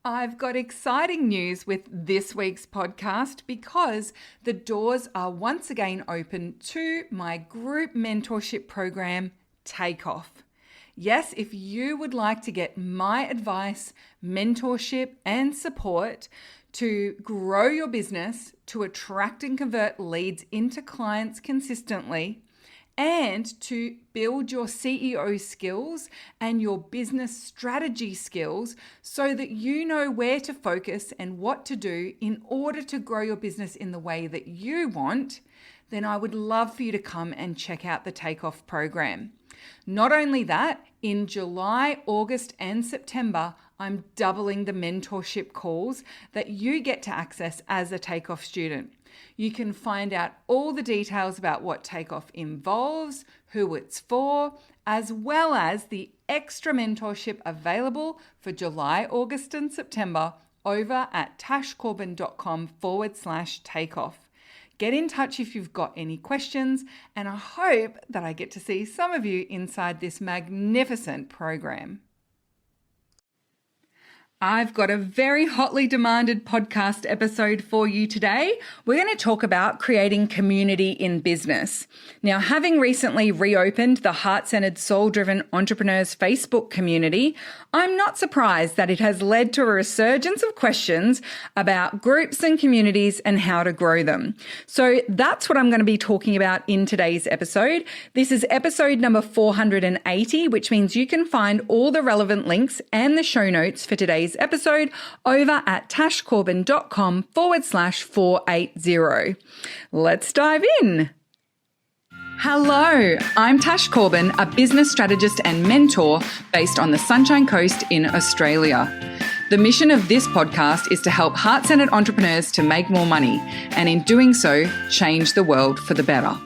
I've got exciting news with this week's podcast because the doors are once again open to my group mentorship program, Takeoff. Yes, if you would like to get my advice, mentorship, and support to grow your business, to attract and convert leads into clients consistently, and to build your CEO skills and your business strategy skills so that you know where to focus and what to do in order to grow your business in the way that you want, then I would love for you to come and check out the Takeoff program. Not only that, in July, August, and September, I'm doubling the mentorship calls that you get to access as a Takeoff student. You can find out all the details about what Takeoff involves, who it's for, as well as the extra mentorship available for July, August, and September over at tashcorbin.com/takeoff. Get in touch if you've got any questions, and I hope that I get to see some of you inside this magnificent program. I've got a very hotly demanded podcast episode for you today. We're going to talk about creating community in business. Now, having recently reopened the Heart-Centered Soul-Driven Entrepreneurs Facebook community, I'm not surprised that it has led to a resurgence of questions about groups and communities and how to grow them. So that's what I'm going to be talking about in today's episode. This is episode number 480, which means you can find all the relevant links and the show notes for today's episode over at tashcorbin.com/480. Let's dive in. Hello, I'm Tash Corbin, a business strategist and mentor based on the Sunshine Coast in Australia. The mission of this podcast is to help heart-centered entrepreneurs to make more money and in doing so, change the world for the better.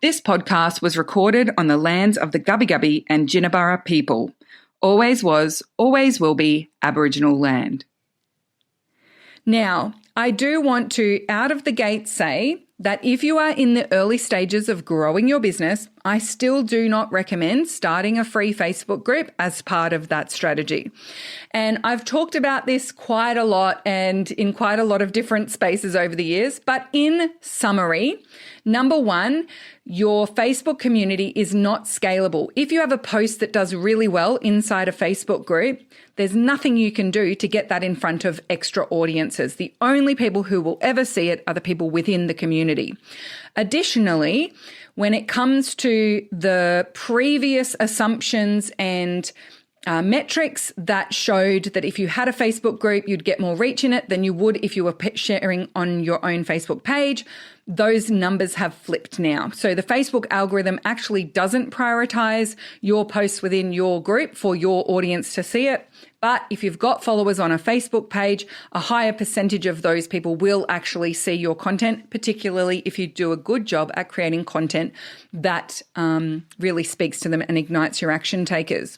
This podcast was recorded on the lands of the Gubbi Gubbi and Jinnaburra people. Always was, always will be Aboriginal land. Now, I do want to out of the gate say that if you are in the early stages of growing your business, I still do not recommend starting a free Facebook group as part of that strategy. And I've talked about this quite a lot and in quite a lot of different spaces over the years. But in summary, number one, your Facebook community is not scalable. If you have a post that does really well inside a Facebook group, there's nothing you can do to get that in front of extra audiences. The only people who will ever see it are the people within the community. Additionally, when it comes to the previous assumptions and metrics that showed that if you had a Facebook group, you'd get more reach in it than you would if you were sharing on your own Facebook page, those numbers have flipped now. So the Facebook algorithm actually doesn't prioritize your posts within your group for your audience to see it. But if you've got followers on a Facebook page, a higher percentage of those people will actually see your content, particularly if you do a good job at creating content that really speaks to them and ignites your action takers.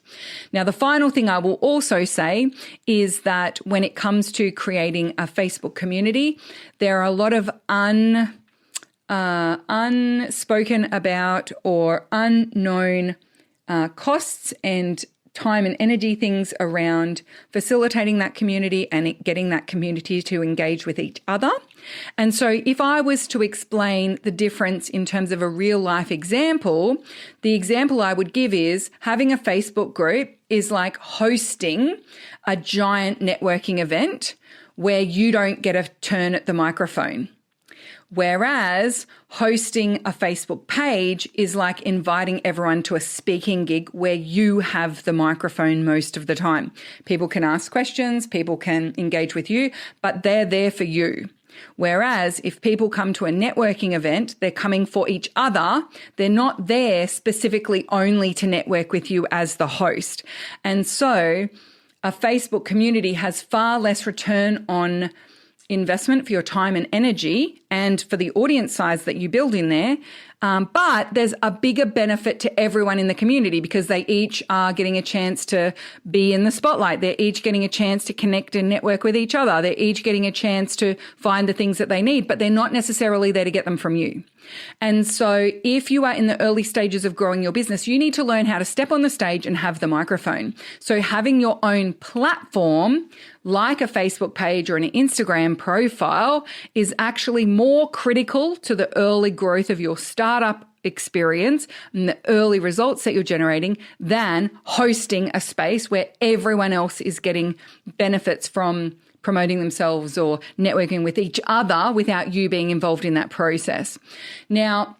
Now, the final thing I will also say is that when it comes to creating a Facebook community, there are a lot of unspoken about or unknown costs and time and energy things around facilitating that community and getting that community to engage with each other. And so if I was to explain the difference in terms of a real life example, the example I would give is having a Facebook group is like hosting a giant networking event where you don't get a turn at the microphone. Whereas hosting a Facebook page is like inviting everyone to a speaking gig where you have the microphone most of the time. People can ask questions, people can engage with you, but they're there for you. Whereas if people come to a networking event, they're coming for each other. They're not there specifically only to network with you as the host. And so a Facebook community has far less return on investment for your time and energy and for the audience size that you build in there. But there's a bigger benefit to everyone in the community because they each are getting a chance to be in the spotlight. They're each getting a chance to connect and network with each other. They're each getting a chance to find the things that they need, but they're not necessarily there to get them from you. And so if you are in the early stages of growing your business, you need to learn how to step on the stage and have the microphone. So having your own platform, like a Facebook page or an Instagram profile, is actually more critical to the early growth of your startup experience and the early results that you're generating than hosting a space where everyone else is getting benefits from promoting themselves or networking with each other without you being involved in that process. Now,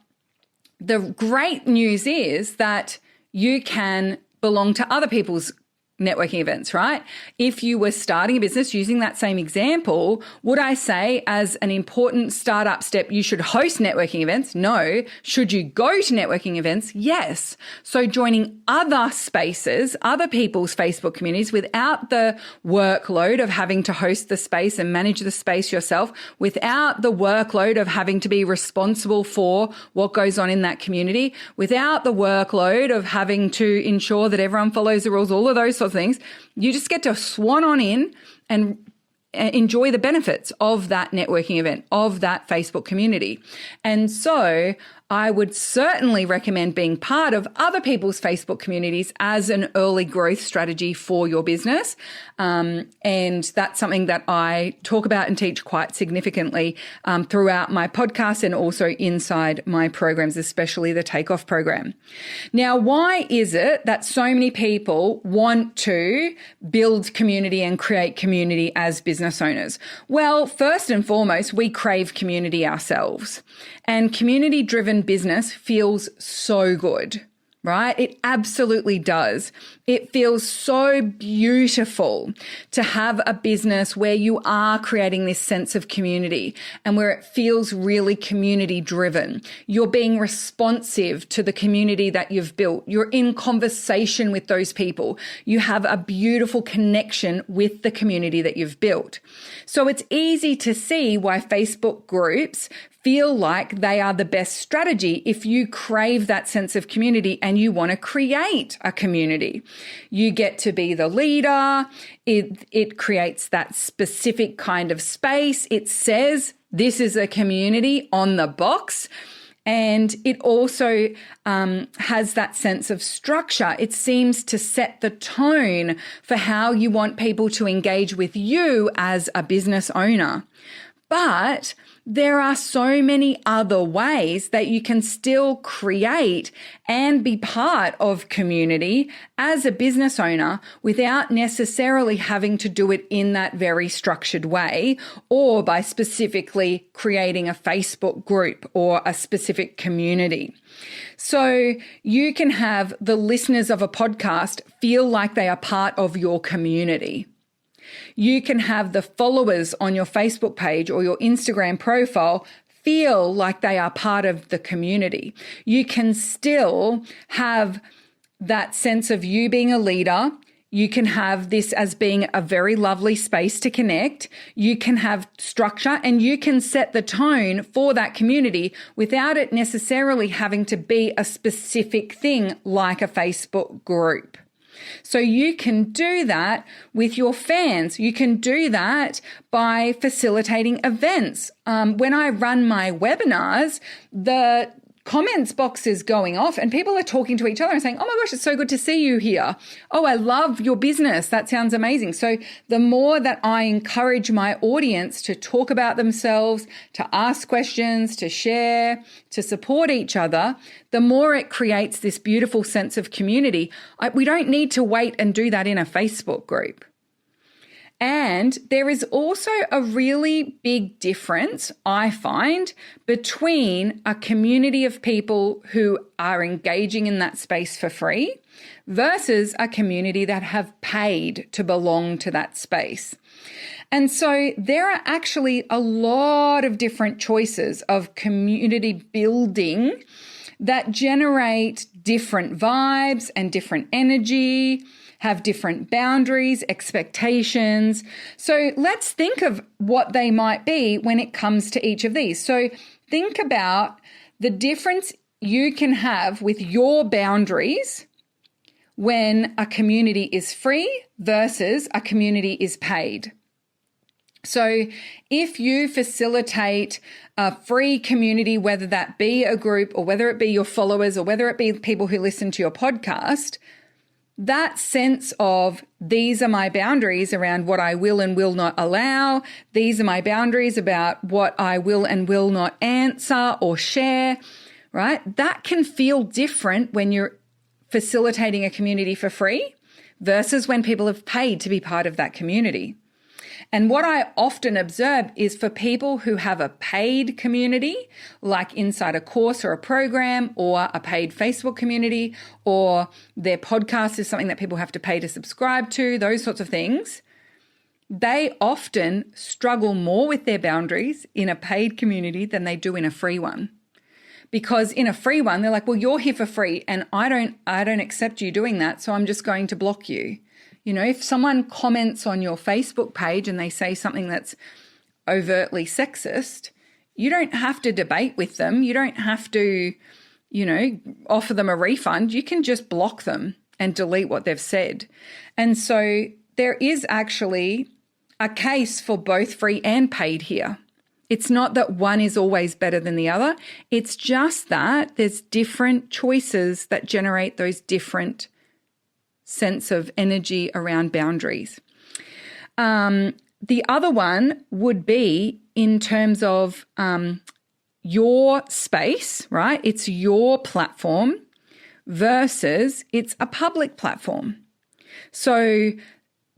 the great news is that you can belong to other people's networking events, right? If you were starting a business using that same example, would I say as an important startup step, you should host networking events? No. Should you go to networking events? Yes. So joining other spaces, other people's Facebook communities without the workload of having to host the space and manage the space yourself, without the workload of having to be responsible for what goes on in that community, without the workload of having to ensure that everyone follows the rules, all of those sorts of things, you just get to swan on in and enjoy the benefits of that networking event, of that Facebook community. And so I would certainly recommend being part of other people's Facebook communities as an early growth strategy for your business. And that's something that I talk about and teach quite significantly throughout my podcast and also inside my programs, especially the Takeoff program. Now, why is it that so many people want to build community and create community as business owners? Well, first and foremost, we crave community ourselves. And community-driven business feels so good, right? It absolutely does. It feels so beautiful to have a business where you are creating this sense of community and where it feels really community-driven. You're being responsive to the community that you've built. You're in conversation with those people. You have a beautiful connection with the community that you've built. So it's easy to see why Facebook groups feel like they are the best strategy if you crave that sense of community and you want to create a community. You get to be the leader. It creates that specific kind of space. It says this is a community on the box. And it also has that sense of structure. It seems to set the tone for how you want people to engage with you as a business owner. But there are so many other ways that you can still create and be part of community as a business owner without necessarily having to do it in that very structured way or by specifically creating a Facebook group or a specific community. So you can have the listeners of a podcast feel like they are part of your community. You can have the followers on your Facebook page or your Instagram profile feel like they are part of the community. You can still have that sense of you being a leader. You can have this as being a very lovely space to connect. You can have structure and you can set the tone for that community without it necessarily having to be a specific thing like a Facebook group. So you can do that with your fans. You can do that by facilitating events. When I run my webinars, the comments box is going off and people are talking to each other and saying, oh my gosh, it's so good to see you here. Oh, I love your business. That sounds amazing. So the more that I encourage my audience to talk about themselves, to ask questions, to share, to support each other, the more it creates this beautiful sense of community. We don't need to wait and do that in a Facebook group. And there is also a really big difference, I find, between a community of people who are engaging in that space for free versus a community that have paid to belong to that space. And so there are actually a lot of different choices of community building that generate different vibes and different energy have different boundaries, expectations. So let's think of what they might be when it comes to each of these. So think about the difference you can have with your boundaries when a community is free versus a community is paid. So if you facilitate a free community, whether that be a group or whether it be your followers or whether it be people who listen to your podcast, that sense of these are my boundaries around what I will and will not allow, these are my boundaries about what I will and will not answer or share, right? That can feel different when you're facilitating a community for free versus when people have paid to be part of that community. And what I often observe is for people who have a paid community, like inside a course or a program or a paid Facebook community, or their podcast is something that people have to pay to subscribe to, those sorts of things, they often struggle more with their boundaries in a paid community than they do in a free one. Because in a free one, they're like, well, you're here for free and I don't accept you doing that, so I'm just going to block you. You know, if someone comments on your Facebook page and they say something that's overtly sexist, you don't have to debate with them. You don't have to, offer them a refund. You can just block them and delete what they've said. And so there is actually a case for both free and paid here. It's not that one is always better than the other. It's just that there's different choices that generate those different sense of energy around boundaries. The other one would be in terms of your space, right? It's your platform versus it's a public platform. So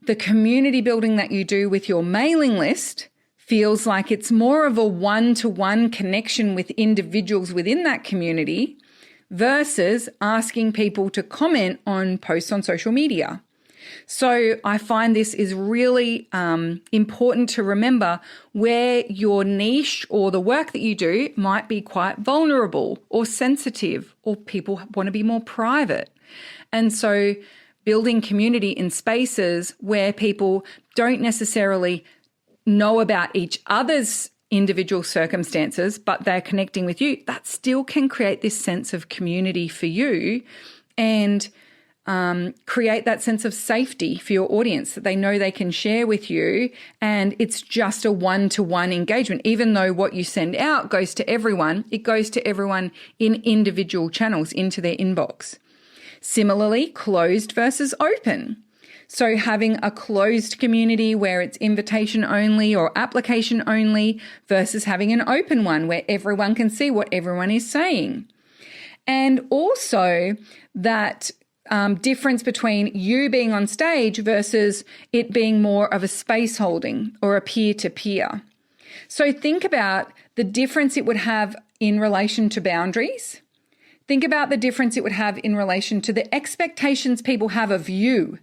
the community building that you do with your mailing list feels like it's more of a one-to-one connection with individuals within that community versus asking people to comment on posts on social media. So I find this is really important to remember where your niche or the work that you do might be quite vulnerable or sensitive, or people want to be more private. And so building community in spaces where people don't necessarily know about each other's individual circumstances, but they're connecting with you, that still can create this sense of community for you and create that sense of safety for your audience, that they know they can share with you, and it's just a one-to-one engagement. Even though what you send out goes to everyone, it goes to everyone in individual channels into their inbox. Similarly, closed versus open. So having a closed community where it's invitation only or application only versus having an open one where everyone can see what everyone is saying. And also that difference between you being on stage versus it being more of a space holding or a peer-to-peer. So think about the difference it would have in relation to boundaries. Think about the difference it would have in relation to the expectations people have of you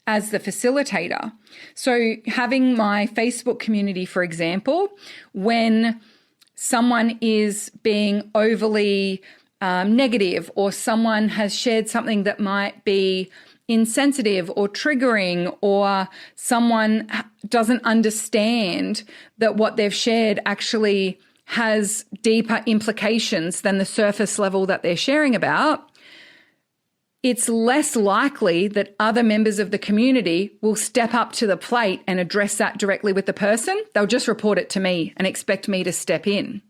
as the facilitator. So having my Facebook community, for example, when someone is being overly negative, or someone has shared something that might be insensitive or triggering, or someone doesn't understand that what they've shared actually has deeper implications than the surface level that they're sharing about, it's less likely that other members of the community will step up to the plate and address that directly with the person. They'll just report it to me and expect me to step in.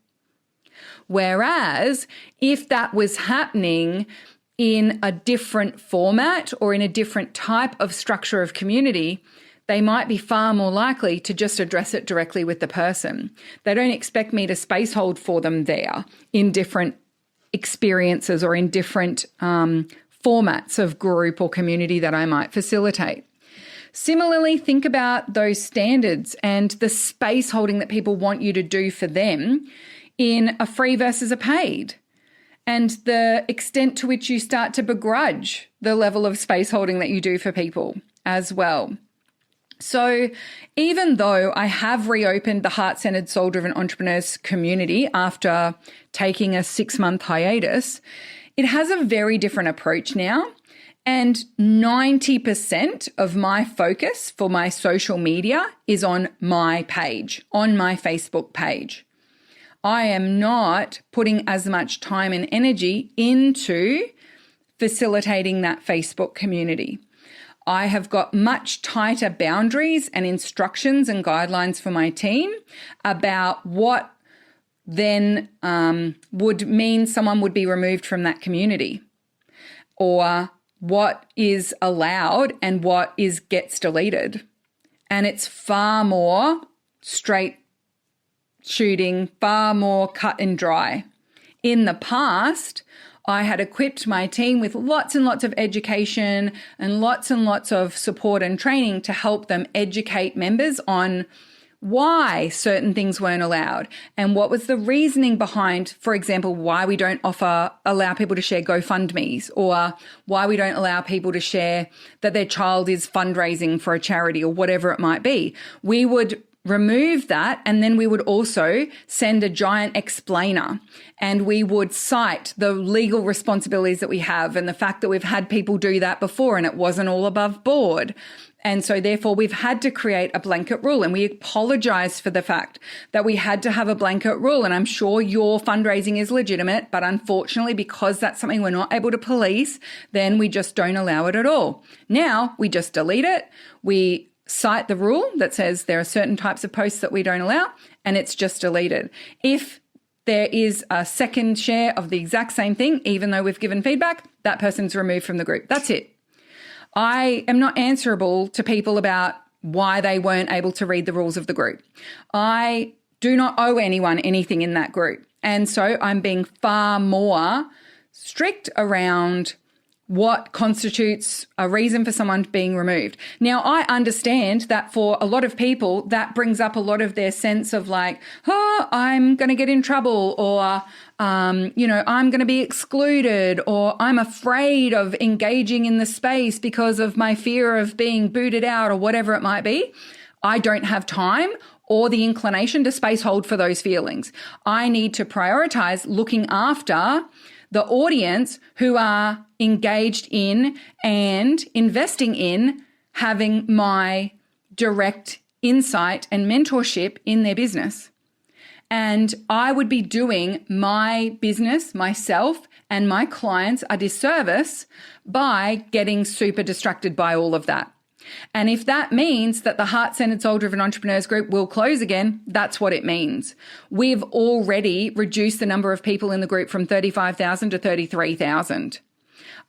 Whereas if that was happening in a different format or in a different type of structure of community, they might be far more likely to just address it directly with the person. They don't expect me to space hold for them there in different experiences or in different formats of group or community that I might facilitate. Similarly, think about those standards and the space holding that people want you to do for them in a free versus a paid, and the extent to which you start to begrudge the level of space holding that you do for people as well. So even though I have reopened the Heart-Centered Soul-Driven Entrepreneurs community after taking a 6-month hiatus, it has a very different approach now. And 90% of my focus for my social media is on my page, on my Facebook page. I am not putting as much time and energy into facilitating that Facebook community. I have got much tighter boundaries and instructions and guidelines for my team about what then would mean someone would be removed from that community, or what is allowed and what gets deleted. And it's far more straight shooting, far more cut and dry. In the past, I had equipped my team with lots and lots of education and lots of support and training to help them educate members on why certain things weren't allowed and what was the reasoning behind, for example, why we don't allow people to share GoFundMes, or why we don't allow people to share that their child is fundraising for a charity or whatever it might be. We would remove that, and then we would also send a giant explainer, and we would cite the legal responsibilities that we have and the fact that we've had people do that before and it wasn't all above board. And so therefore we've had to create a blanket rule, and we apologize for the fact that we had to have a blanket rule. And I'm sure your fundraising is legitimate, but unfortunately, because that's something we're not able to police, then we just don't allow it at all. Now we just delete it. We cite the rule that says there are certain types of posts that we don't allow, and it's just deleted. If there is a second share of the exact same thing, even though we've given feedback, that person's removed from the group. That's it. I am not answerable to people about why they weren't able to read the rules of the group. I do not owe anyone anything in that group. And so I'm being far more strict around what constitutes a reason for someone being removed. Now, I understand that for a lot of people, that brings up a lot of their sense of like, oh, I'm going to get in trouble, or, I'm going to be excluded, or I'm afraid of engaging in the space because of my fear of being booted out, or whatever it might be. I don't have time or the inclination to space hold for those feelings. I need to prioritize looking after the audience who are engaged in and investing in having my direct insight and mentorship in their business. And I would be doing my business, myself, and my clients a disservice by getting super distracted by all of that. And if that means that the Heart-Centered Soul-Driven Entrepreneurs Group will close again, that's what it means. We've already reduced the number of people in the group from 35,000 to 33,000.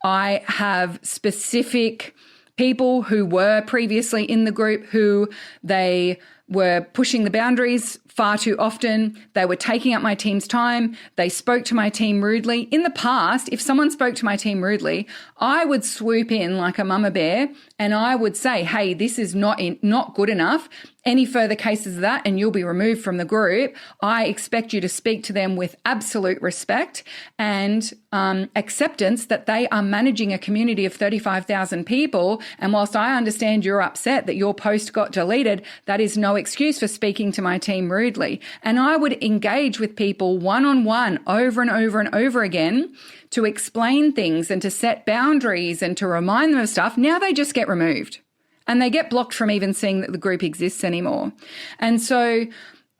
I have specific people who were previously in the group who they were pushing the boundaries far too often. They were taking up my team's time. They spoke to my team rudely. In the past, if someone spoke to my team rudely, I would swoop in like a mama bear and I would say, hey, this is not good enough. Any further cases of that and you'll be removed from the group. I expect you to speak to them with absolute respect and acceptance that they are managing a community of 35,000 people. And whilst I understand you're upset that your post got deleted, that is no excuse for speaking to my team rudely. And I would engage with people one-on-one over and over and over again to explain things and to set boundaries and to remind them of stuff. Now they just get removed. And they get blocked from even seeing that the group exists anymore. And so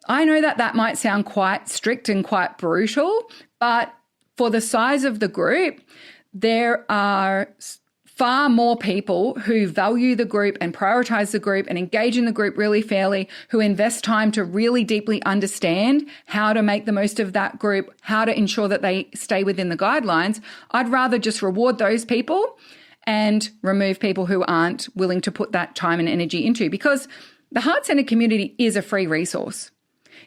I know that that might sound quite strict and quite brutal, but for the size of the group, there are far more people who value the group and prioritize the group and engage in the group really fairly, who invest time to really deeply understand how to make the most of that group, how to ensure that they stay within the guidelines. I'd rather just reward those people and remove people who aren't willing to put that time and energy into, because the Heart-Centered community is a free resource.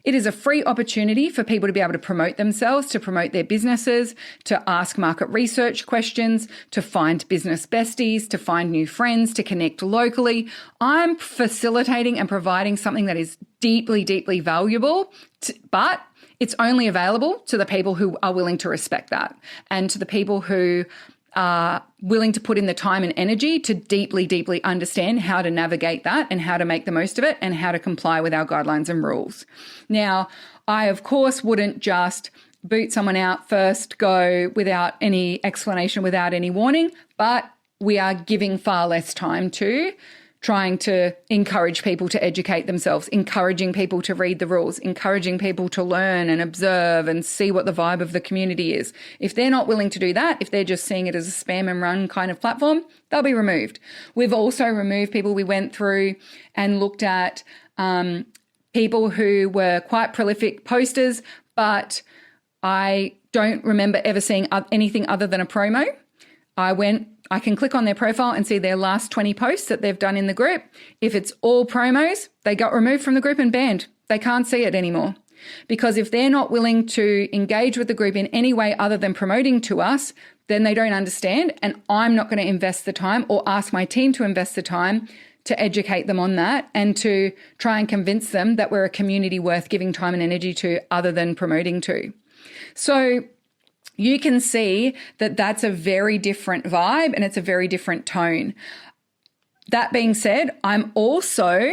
It is a free opportunity for people to be able to promote themselves, to promote their businesses, to ask market research questions, to find business besties, to find new friends, to connect locally. I'm facilitating and providing something that is deeply, deeply valuable, but it's only available to the people who are willing to respect that and to the people who are willing to put in the time and energy to deeply, deeply understand how to navigate that and how to make the most of it and how to comply with our guidelines and rules. Now, I, of course, wouldn't just boot someone out first go without any explanation, without any warning, but we are giving far less time to trying to encourage people to educate themselves, encouraging people to read the rules, encouraging people to learn and observe and see what the vibe of the community is. If they're not willing to do that, if they're just seeing it as a spam and run kind of platform, they'll be removed. We've also removed people. We went through and looked at people who were quite prolific posters, but I don't remember ever seeing anything other than a promo. I can click on their profile and see their last 20 posts that they've done in the group. If it's all promos, they got removed from the group and banned. They can't see it anymore. Because if they're not willing to engage with the group in any way other than promoting to us, then they don't understand. And I'm not going to invest the time or ask my team to invest the time to educate them on that and to try and convince them that we're a community worth giving time and energy to other than promoting to. So you can see that that's a very different vibe and it's a very different tone. That being said, I'm also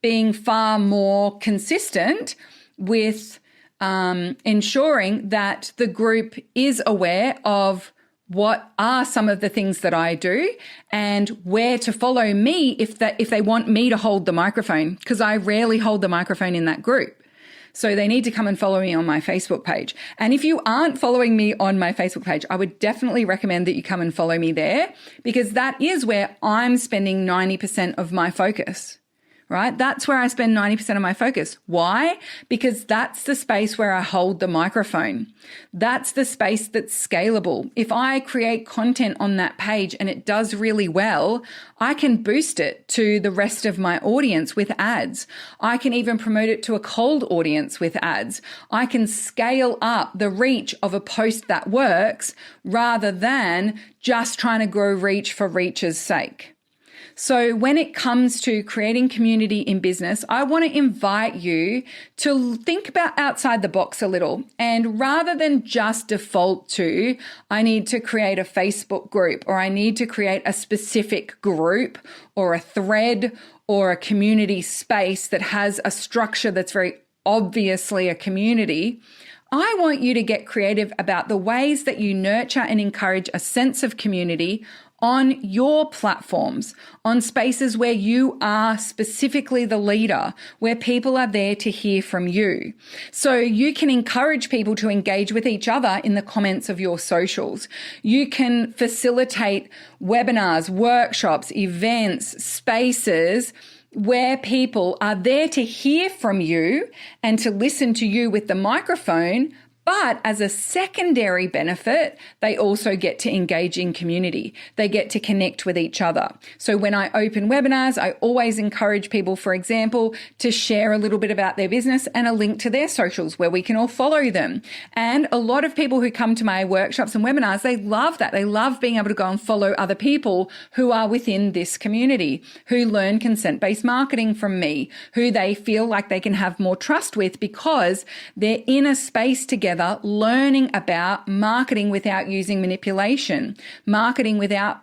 being far more consistent with ensuring that the group is aware of what are some of the things that I do and where to follow me if they want me to hold the microphone, because I rarely hold the microphone in that group. So they need to come and follow me on my Facebook page. And if you aren't following me on my Facebook page, I would definitely recommend that you come and follow me there, because that is where I'm spending 90% of my focus, right? That's where I spend 90% of my focus. Why? Because that's the space where I hold the microphone. That's the space that's scalable. If I create content on that page and it does really well, I can boost it to the rest of my audience with ads. I can even promote it to a cold audience with ads. I can scale up the reach of a post that works rather than just trying to grow reach for reach's sake. So when it comes to creating community in business, I want to invite you to think about outside the box a little. And rather than just default to, I need to create a Facebook group, or I need to create a specific group or a thread or a community space that has a structure that's very obviously a community, I want you to get creative about the ways that you nurture and encourage a sense of community on your platforms, on spaces where you are specifically the leader, where people are there to hear from you. So you can encourage people to engage with each other in the comments of your socials. You can facilitate webinars, workshops, events, spaces where people are there to hear from you and to listen to you with the microphone. But as a secondary benefit, they also get to engage in community. They get to connect with each other. So when I open webinars, I always encourage people, for example, to share a little bit about their business and a link to their socials where we can all follow them. And a lot of people who come to my workshops and webinars, they love that. They love being able to go and follow other people who are within this community, who learn consent-based marketing from me, who they feel like they can have more trust with because they're in a space together learning about marketing without using manipulation, marketing without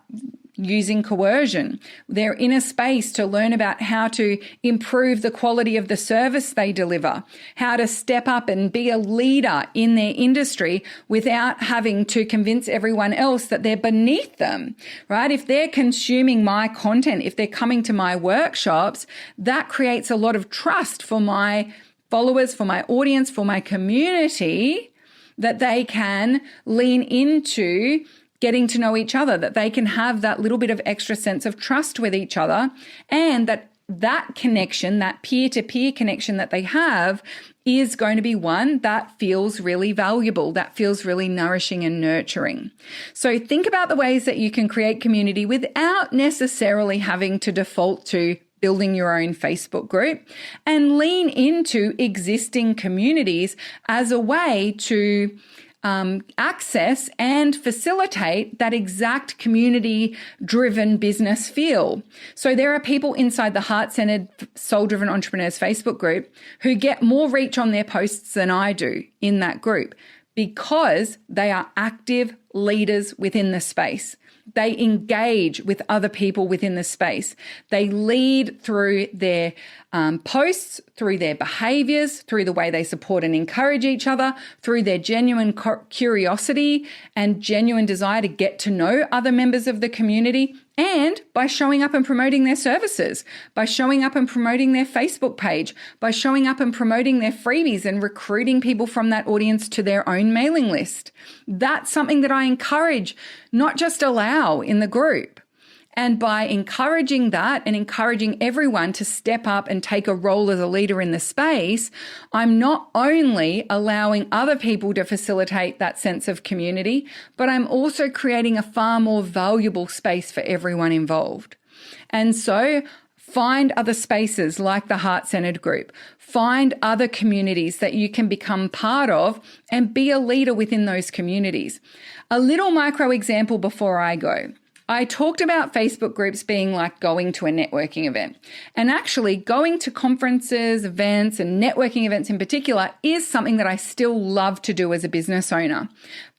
using coercion. They're in a space to learn about how to improve the quality of the service they deliver, how to step up and be a leader in their industry without having to convince everyone else that they're beneath them, right? If they're consuming my content, if they're coming to my workshops, that creates a lot of trust for my followers, for my audience, for my community, that they can lean into getting to know each other, that they can have that little bit of extra sense of trust with each other, and that connection, that peer-to-peer connection that they have is going to be one that feels really valuable, that feels really nourishing and nurturing. So think about the ways that you can create community without necessarily having to default to building your own Facebook group, and lean into existing communities as a way to access and facilitate that exact community-driven business feel. So there are people inside the Heart-Centered Soul-Driven Entrepreneurs Facebook group who get more reach on their posts than I do in that group because they are active leaders within the space. They engage with other people within the space. They lead through their posts, through their behaviors, through the way they support and encourage each other, through their genuine curiosity and genuine desire to get to know other members of the community, and by showing up and promoting their services, by showing up and promoting their Facebook page, by showing up and promoting their freebies and recruiting people from that audience to their own mailing list. That's something that I encourage, not just allow in the group. And by encouraging that and encouraging everyone to step up and take a role as a leader in the space, I'm not only allowing other people to facilitate that sense of community, but I'm also creating a far more valuable space for everyone involved. And so find other spaces like the Heart-Centered Group. Find other communities that you can become part of and be a leader within those communities. A little micro example before I go. I talked about Facebook groups being like going to a networking event. And actually going to conferences, events, and networking events in particular is something that I still love to do as a business owner.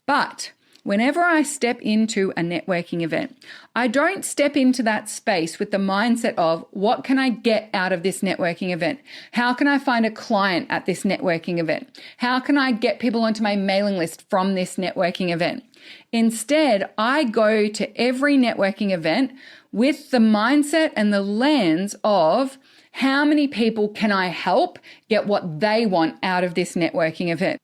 But whenever I step into a networking event, I don't step into that space with the mindset of what can I get out of this networking event? How can I find a client at this networking event? How can I get people onto my mailing list from this networking event? Instead, I go to every networking event with the mindset and the lens of how many people can I help get what they want out of this networking event?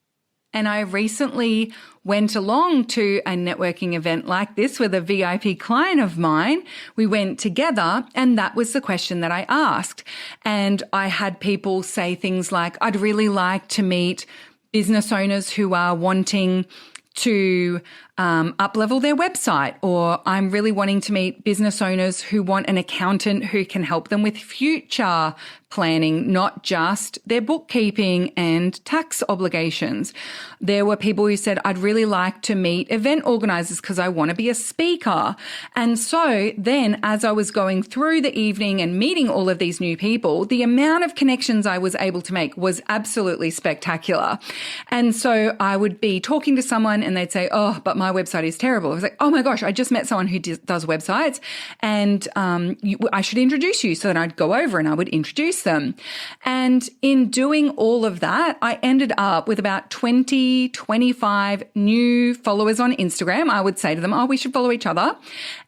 And I recently went along to a networking event like this with a VIP client of mine. We went together, and that was the question that I asked. And I had people say things like, I'd really like to meet business owners who are wanting to up-level their website, or I'm really wanting to meet business owners who want an accountant who can help them with future planning, not just their bookkeeping and tax obligations. There were people who said, I'd really like to meet event organizers because I want to be a speaker. And so then as I was going through the evening and meeting all of these new people, the amount of connections I was able to make was absolutely spectacular. And so I would be talking to someone and they'd say, oh, but my website is terrible. I was like, oh my gosh, I just met someone who does websites, and I should introduce you. So then I'd go over and I would introduce them. And in doing all of that, I ended up with about 20, 25 new followers on Instagram. I would say to them, oh, we should follow each other.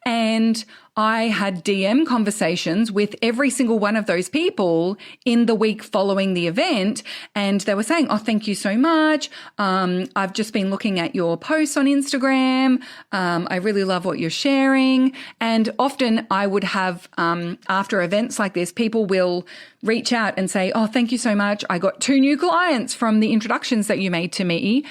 And I had DM conversations with every single one of those people in the week following the event. And they were saying, oh, thank you so much. I've just been looking at your posts on Instagram. I really love what you're sharing. And often I would have, after events like this, people will reach out and say, oh, thank you so much. I got 2 new clients from the introductions that you made to me.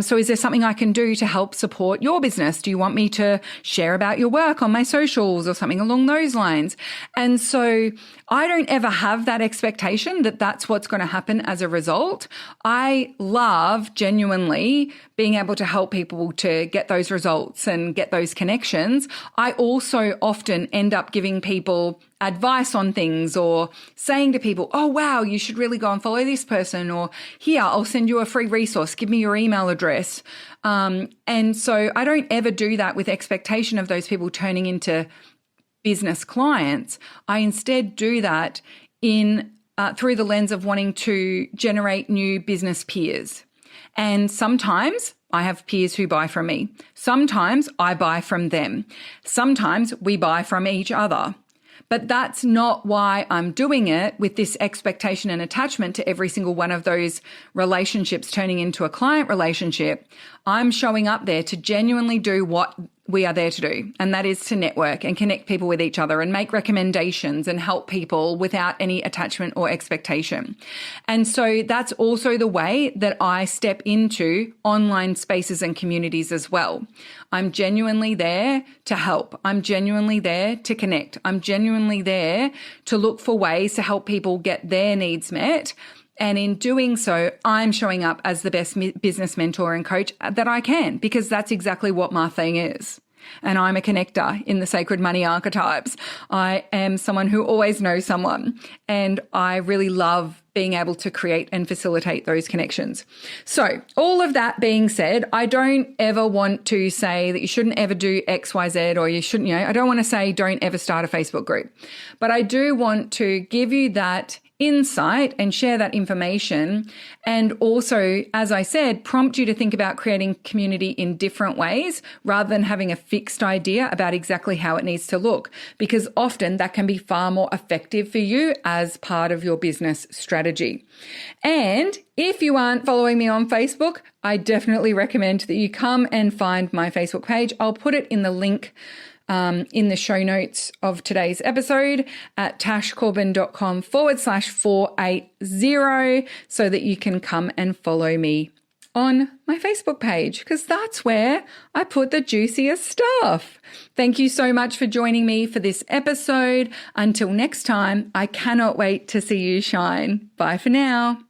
So is there something I can do to help support your business? Do you want me to share about your work on my socials or something along those lines? And so I don't ever have that expectation that that's what's going to happen as a result. I love genuinely being able to help people to get those results and get those connections. I also often end up giving people advice on things or saying to people, oh, wow, you should really go and follow this person, or here, I'll send you a free resource. Give me your email address. And so I don't ever do that with expectation of those people turning into business clients. I instead do that through the lens of wanting to generate new business peers. And sometimes I have peers who buy from me. Sometimes I buy from them. Sometimes we buy from each other. But that's not why I'm doing it with this expectation and attachment to every single one of those relationships turning into a client relationship. I'm showing up there to genuinely do what we are there to do, and that is to network and connect people with each other and make recommendations and help people without any attachment or expectation. And so that's also the way that I step into online spaces and communities as well. I'm genuinely there to help. I'm genuinely there to connect. I'm genuinely there to look for ways to help people get their needs met. And in doing so, I'm showing up as the best business mentor and coach that I can, because that's exactly what my thing is. And I'm a connector in the sacred money archetypes. I am someone who always knows someone, and I really love being able to create and facilitate those connections. So all of that being said, I don't ever want to say that you shouldn't ever do X, Y, Z, or you shouldn't, I don't want to say don't ever start a Facebook group, but I do want to give you that insight and share that information. And also, as I said, prompt you to think about creating community in different ways rather than having a fixed idea about exactly how it needs to look, because often that can be far more effective for you as part of your business strategy. And if you aren't following me on Facebook, I definitely recommend that you come and find my Facebook page. I'll put it in the link in the show notes of today's episode at tashcorbin.com/480 so that you can come and follow me on my Facebook page, because that's where I put the juiciest stuff. Thank you so much for joining me for this episode. Until next time, I cannot wait to see you shine. Bye for now.